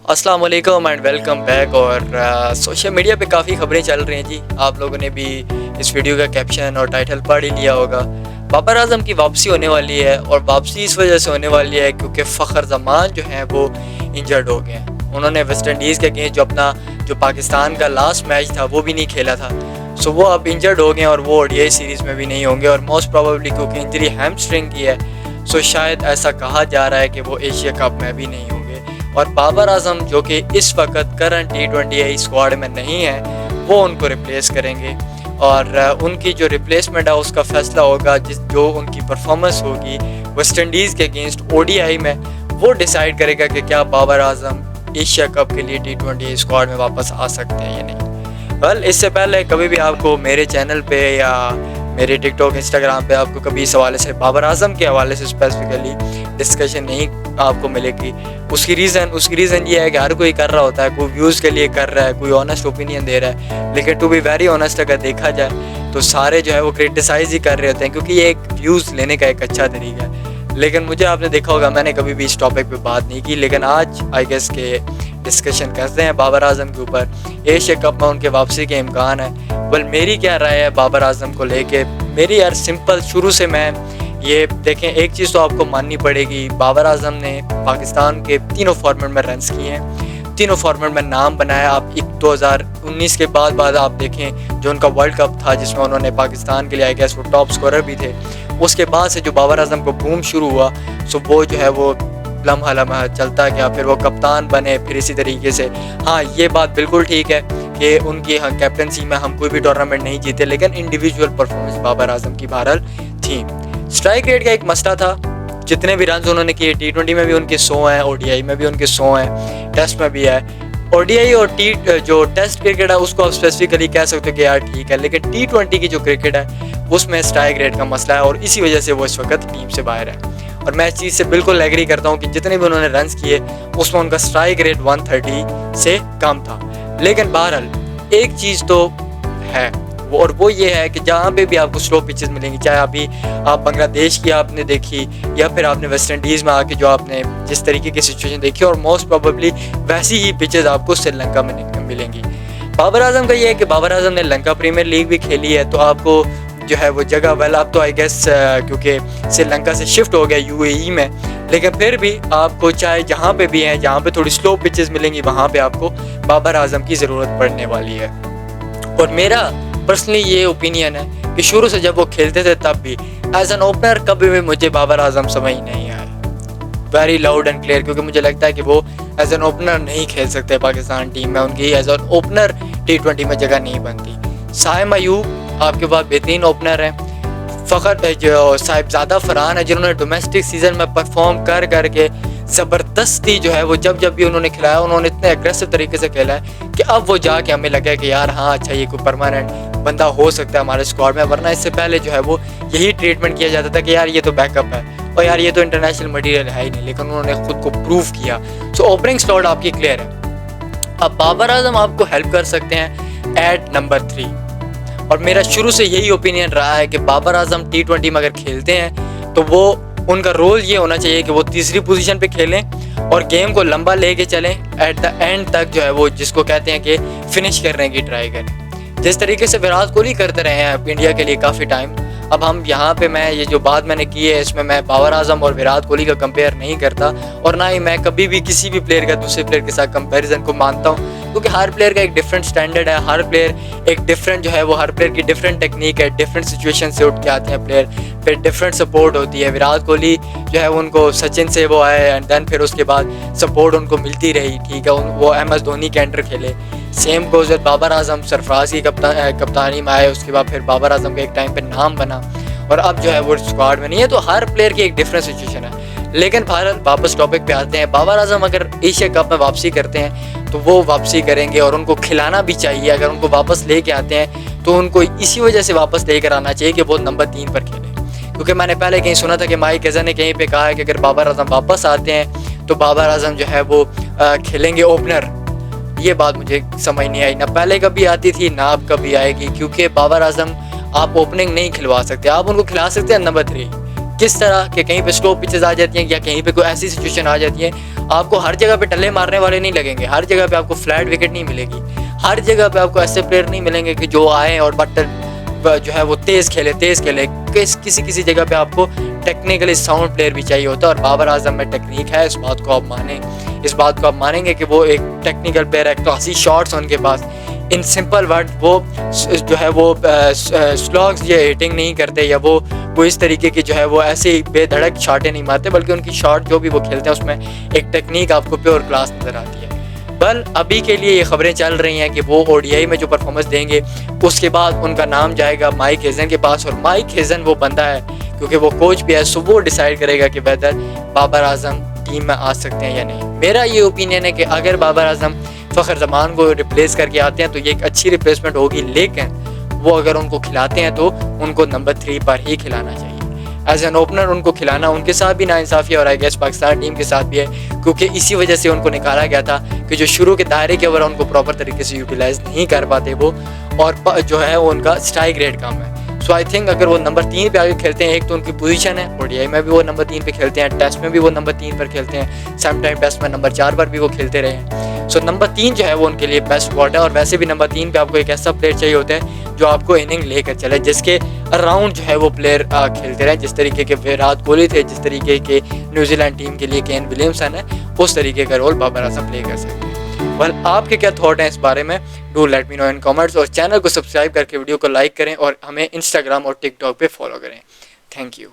السلام علیکم and welcome back. اور سوشل میڈیا پہ کافی خبریں چل رہی ہیں جی. آپ لوگوں نے بھی اس ویڈیو کا کیپشن اور ٹائٹل پڑھ ہی لیا ہوگا. بابر اعظم کی واپسی ہونے والی ہے اور واپسی اس وجہ سے ہونے والی ہے کیونکہ فخر زمان جو ہیں وہ انجرڈ ہو گئے ہیں. انہوں نے ویسٹ انڈیز کے اگینسٹ جو پاکستان کا لاسٹ میچ تھا وہ بھی نہیں کھیلا تھا. سو وہ اب انجرڈ ہو گئے ہیں اور وہ او ڈی آئی سیریز میں بھی نہیں ہوں گے اور موسٹ پروبیبلی کیونکہ انجری ہیمسٹرنگ کی ہے سو شاید ایسا کہا جا رہا ہے کہ وہ ایشیا کپ میں بھی نہیں ہوں گے. اور بابر اعظم جو کہ اس وقت کرنٹ T20 اسکواڈ میں نہیں ہے وہ ان کو ریپلیس کریں گے اور ان کی جو ریپلیسمنٹ ہے اس کا فیصلہ ہوگا جو ان کی پرفارمنس ہوگی ویسٹ انڈیز کے اگینسٹ ODI میں وہ ڈیسائیڈ کرے گا کہ کیا بابر اعظم ایشیا کپ کے لیے T20 اسکواڈ میں واپس آ سکتے ہیں یا نہیں. اس سے پہلے کبھی بھی آپ کو میرے چینل پہ یا میرے ٹک ٹاک انسٹاگرام پہ آپ کو کبھی اس حوالے سے بابر اعظم کے حوالے سے اسپیسیفکلی ڈسکشن نہیں آپ کو ملے گی. اس کی ریزن یہ ہے کہ ہر کوئی کر رہا ہوتا ہے, کوئی ویوز کے لیے کر رہا ہے, کوئی آنیسٹ اوپینین دے رہا ہے, لیکن ٹو بی ویری آنیسٹ اگر دیکھا جائے تو سارے جو ہے وہ کرٹیسائز ہی کر رہے ہوتے ہیں کیونکہ یہ ایک ویوز لینے کا ایک اچھا طریقہ ہے. لیکن مجھے آپ نے دیکھا ہوگا میں نے کبھی بھی اس ٹاپک پہ بات نہیں کی, لیکن آج آئی گیس کہ ڈسکشن کرتے ہیں بابر اعظم کے اوپر. ایشیا کپ میں ان کے واپسی کے امکان ہے. میری کیا رائے ہے بابر اعظم کو لے کے؟ میری یار سمپل شروع سے میں یہ دیکھیں, ایک چیز تو آپ کو ماننی پڑے گی, بابر اعظم نے پاکستان کے تینوں فارمیٹ میں رنس کیے ہیں, تینوں فارمیٹ میں نام بنایا. آپ 2019 کے بعد آپ دیکھیں جو ان کا ورلڈ کپ تھا جس میں انہوں نے پاکستان کے لیے آئی گیس وہ ٹاپ اسکورر بھی تھے. اس کے بعد سے جو بابر اعظم کو بوم شروع ہوا سو وہ جو ہے وہ لمحہ چلتا گیا, پھر وہ کپتان بنے, پھر اسی طریقے سے ہاں یہ بات بالکل ٹھیک ہے کہ ان کی کیپٹنسی میں ہم کوئی بھی ٹورنامنٹ نہیں جیتے, لیکن انڈیویجول پرفارمنس بابر اعظم کی بہرحال تھی. اسٹرائک ریٹ کا ایک مسئلہ تھا, جتنے بھی رنز انہوں نے کیے T20 میں بھی ان کے 100 ہیں, ODI میں بھی ان کے 100 ہیں, ٹیسٹ میں بھی ہے. ODI اور جو ٹیسٹ کرکٹ ہے اس کو آپ اسپیسیفکلی کہہ سکتے ہو کہ یار ٹھیک ہے, لیکن T20 کی جو کرکٹ ہے اس میں اسٹرائک ریٹ کا مسئلہ ہے اور اسی وجہ سے وہ اس وقت ٹیم سے باہر ہے. اور میں اس چیز سے بالکل ایگری کرتا ہوں کہ جتنے بھی انہوں نے رنز کیے اس میں ان کا اسٹرائک ریٹ 130 سے کم تھا. لیکن بہرحال ایک چیز تو ہے اور وہ یہ ہے کہ جہاں پہ بھی آپ کو سلو پچز ملیں گی, چاہے ابھی آپ بنگلہ دیش کی آپ نے دیکھی یا پھر آپ نے ویسٹ انڈیز میں آ کے جو آپ نے جس طریقے کی سچویشن دیکھی, اور موسٹ پروبیبلی ویسی ہی پچز آپ کو سری لنکا میں ملیں گی. بابر اعظم کا یہ ہے کہ بابر اعظم نے لنکا پریمیئر لیگ بھی کھیلی ہے تو آپ کو جو ہے وہ جگہ اب تو آئی گیس کیونکہ سری لنکا سے شفٹ ہو گیا UAE میں, لیکن پھر بھی آپ کو چاہے جہاں پہ بھی ہیں جہاں پہ تھوڑی سلو پچز ملیں گی وہاں پہ آپ کو بابر اعظم کی ضرورت پڑنے والی ہے. اور میرا پرسنلی یہ اوپینین ہے کہ شروع سے جب وہ کھیلتے تھے تب بھی ایز این اوپنر کبھی بھی مجھے بابر اعظم سمجھ نہیں آیا, ویری لاؤڈ اینڈ کلیئر, کیونکہ مجھے لگتا ہے کہ وہ ایز این اوپنر نہیں کھیل سکتے پاکستان ٹیم میں, ان کی ایز این اوپنر T20 میں جگہ نہیں بنتی. صائم ایوب آپ کے پاس بہترین اوپنر ہیں, فخر جو صاحبزادہ فرحان ہے جنہوں نے ڈومیسٹک سیزن میں پرفارم کر کے زبردستی جو ہے وہ جب بھی انہوں نے کھلایا انہوں نے اتنے اگریسو طریقے سے کھیلا ہے کہ اب وہ جا کے ہمیں لگا کہ یار ہاں اچھا یہ کوئی پرماننٹ بندہ ہو سکتا ہے ہمارے اسکواڈ میں, ورنہ اس سے پہلے جو ہے وہ یہی ٹریٹمنٹ کیا جاتا تھا کہ یار یہ تو بیک اپ ہے اور یار یہ تو انٹرنیشنل مٹیریل ہے ہی نہیں, لیکن انہوں نے خود کو پروو کیا. سو اوپننگ سلاٹ آپ کی کلیئر ہے. اب بابر اعظم آپ کو ہیلپ کر سکتے ہیں ایٹ نمبر 3, اور میرا شروع سے یہی اوپینین رہا ہے کہ بابر اعظم T20 میں اگر کھیلتے ہیں تو وہ ان کا رول یہ ہونا چاہیے کہ وہ تیسری پوزیشن پہ کھیلیں اور گیم کو لمبا لے کے چلیں ایٹ دا اینڈ تک, جو ہے وہ جس کو کہتے ہیں کہ فنش کرنے کی ٹرائی کریں, جس طریقے سے وراٹ کوہلی کرتے رہے ہیں انڈیا کے لیے کافی ٹائم. اب ہم یہاں پہ میں یہ جو بات میں نے کی ہے اس میں بابر اعظم اور وراٹ کوہلی کا کمپیئر نہیں کرتا, اور نہ ہی میں کبھی بھی کسی بھی پلیئر کا دوسرے پلیئر کے ساتھ کمپیریزن کو مانتا ہوں, کیونکہ ہر پلیئر کا ایک ڈفرینٹ اسٹینڈرڈ ہے, ہر پلیئر ایک ڈفرینٹ جو ہے وہ ہر پلیئر کی ڈفرینٹ ٹیکنیک ہے, ڈفرینٹ سچویشن سے اٹھ کے آتے ہیں پلیئر, پھر ڈفرینٹ سپورٹ ہوتی ہے. وراٹ کوہلی جو ہے ان کو سچن سے وہ آئے اینڈ دین پھر اس کے بعد سپورٹ ان کو ملتی رہی, ٹھیک ہے, وہ MS دھونی کے انڈر کھیلے. Same goes with Babar Azam, سرفراز کی کپتانی میں آئے, اس کے بعد پھر بابر اعظم کا ایک ٹائم پہ نام بنا اور اب جو ہے وہ اسکواڈ میں نہیں ہے, تو ہر پلیئر کی ایک ڈفرینٹ سچویشن ہے. لیکن بہرحال واپس ٹاپک پہ آتے ہیں, بابر اعظم اگر ایشیا کپ میں واپسی کرتے ہیں تو وہ واپسی کریں گے اور ان کو کھلانا بھی چاہیے. اگر ان کو واپس لے کے آتے ہیں تو ان کو اسی وجہ سے واپس لے کر آنا چاہیے کہ وہ نمبر 3 پر کھیلیں, کیونکہ میں نے پہلے کہیں سنا تھا کہ مائک ایزن نے کہیں پہ کہا ہے کہ اگر بابر اعظم واپس آتے ہیں تو بابر اعظم جو ہے وہ کھیلیں گے اوپنر. یہ بات مجھے سمجھ نہیں آئی, نہ پہلے کبھی آتی تھی نہ اب کبھی آئے گی, کیونکہ بابر اعظم آپ اوپننگ نہیں کھلوا سکتے, آپ ان کو کھلا سکتے ہیں نمبر 3. کس طرح کہ کہیں پہ سلو پچز آ جاتی ہیں یا کہیں پہ کوئی ایسی سچویشن آ جاتی ہے آپ کو ہر جگہ پہ ٹلے مارنے والے نہیں لگیں گے, ہر جگہ پہ آپ کو فلیٹ وکٹ نہیں ملے گی, ہر جگہ پہ آپ کو ایسے پلیئر نہیں ملیں گے کہ جو آئیں اور بٹن جو ہے وہ تیز کھیلے. کسی جگہ پہ آپ کو ٹیکنیکلی ساؤنڈ پلیئر بھی چاہیے ہوتا ہے, اور بابر اعظم میں ٹیکنیک ہے, اس بات کو آپ مانیں گے کہ وہ ایک ٹیکنیکل پلیئر ہے. تو 80 شاٹس ہیں ان کے پاس. ان سمپل ورڈ وہ جو ہے وہ سلاگز یا ہٹنگ نہیں کرتے, یا وہ اس طریقے کی جو ہے وہ ایسے بے دھڑک شاٹیں نہیں مارتے, بلکہ ان کی شاٹ جو بھی وہ کھیلتے ہیں اس میں ایک ٹیکنیک آپ کو پیور کلاس نظر آتی ہے. بل ابھی کے لیے یہ خبریں چل رہی ہیں کہ وہ او ڈی آئی میں جو پرفارمنس دیں گے اس کے بعد ان کا نام جائے گا مائک ہیزن کے پاس, اور مائک ہیزن وہ بندہ ہے کیونکہ وہ کوچ بھی ہے, سو وہ ڈیسائیڈ کرے گا کہ ویدر بابر اعظم ٹیم میں آ سکتے ہیں یا نہیں. میرا یہ اوپینین ہے کہ اگر بابر اعظم فخر زمان کو ریپلیس کر کے آتے ہیں تو یہ ایک اچھی ریپلیسمنٹ ہوگی, لیکن وہ اگر ان کو کھلاتے ہیں تو ان کو نمبر 3 پر ہی کھلانا چاہیے. ایز این اوپنر ان کو کھلانا ان کے ساتھ بھی ناانصافی ہے, اور آئی گیس پاکستان ٹیم کے ساتھ بھی ہے, کیونکہ اسی وجہ سے ان کو نکالا گیا تھا کہ جو شروع کے دائرے کے اوور ان کو پراپر طریقے سے یوٹیلائز نہیں کر پاتے وہ, اور جو ہے وہ ان کا اسٹرائک ریٹ کم ہے. سو آئی تھنک اگر وہ نمبر 3 پہ آگے کھیلتے ہیں, ایک تو ان کی پوزیشن ہے, او ڈی آئی میں بھی وہ نمبر 3 پہ کھیلتے ہیں, ٹیسٹ میں بھی وہ نمبر 3 پر کھیلتے ہیں, سیم ٹائم ٹیسٹ میں نمبر 4 پر بھی وہ کھیلتے رہے ہیں. سو نمبر 3 جو ہے وہ ان کے لیے بیسٹ اسپاٹ ہے, اور ویسے بھی نمبر 3 پہ آپ کو ایک ایسا پلیئر چاہیے ہوتا ہے جو آپ کو اننگ لے کر چلے, جس کے اراؤنڈ جو ہے وہ پلیئر کھیلتے رہیں, جس طریقے کے ویرات کوہلی تھے, جس طریقے کے نیوزی لینڈ ٹیم کے لیے کین ولیمسن ہے, اس طریقے کا رول بابر اعظم پلے کر سکتے ہیں. ویل آپ کے کیا تھاٹ ہیں اس بارے میں, do let me know in comments, اور چینل کو سبسکرائب کر کے ویڈیو کو لائک کریں, اور ہمیں انسٹاگرام اور ٹک ٹاک پہ فالو کریں. Thank you.